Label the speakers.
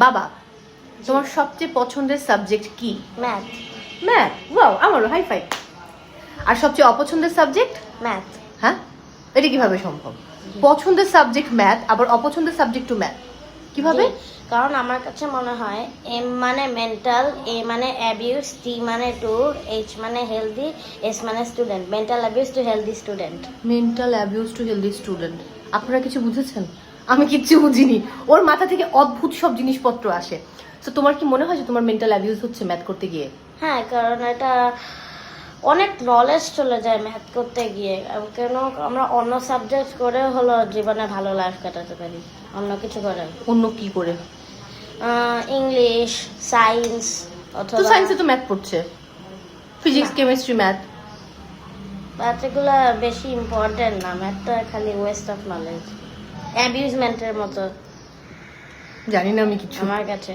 Speaker 1: বাবা, তোমার সবচেয়ে পছন্দের সাবজেক্ট কি?
Speaker 2: ম্যাথ।
Speaker 1: ম্যাথ। ওয়াও, আমারও, হাই ফাইভ। আর সবচেয়ে অপছন্দের সাবজেক্ট?
Speaker 2: ম্যাথ।
Speaker 1: হ্যাঁ, এটা কিভাবে সম্ভব? পছন্দের সাবজেক্ট ম্যাথ, আবার অপছন্দের সাবজেক্ট টু ম্যাথ, কিভাবে?
Speaker 2: কারণ আমার কাছে মনে হয় এম মানে মেন্টাল, এ মানে অ্যাবিউজ, টি মানে ট্যুর, এইচ মানে হেলদি, এস মানে student. Mental abuse two healthy student.
Speaker 1: Mental abuse two healthy student. আপনারা কিছু বুঝেছেন? আমি কিচ্ছু বুঝিনি। ওর মাথা থেকে অদ্ভুত সব জিনিসপত্র আসে। তো তোমার কি মনে হয় যে তোমার মেন্টাল অ্যাবিউজ হচ্ছে ম্যাথ করতে গিয়ে?
Speaker 2: হ্যাঁ, কারণ এটা অনেক নলেজ চলে যায় ম্যাথ করতে গিয়ে। কেন আমরা অন্য সাবজেক্ট করে হলো জীবনে ভালো লাইফ কাটাতে পারি, অন্য কিছু করে।
Speaker 1: অন্য কি করে?
Speaker 2: ইংলিশ, সায়েন্স,
Speaker 1: তো
Speaker 2: অথবা
Speaker 1: সায়েন্সে তো ম্যাথ পড়ছে, ফিজিক্স, কেমিস্ট্রি, ম্যাথ।
Speaker 2: বাট এগুলো বেশি ইম্পর্টেন্ট না। ম্যাথটা খালি ওয়েস্ট অফ নলেজ, অ্যাবিউজমেন্টের মতো
Speaker 1: জানি না আমি কিছু।
Speaker 2: আমার কাছে।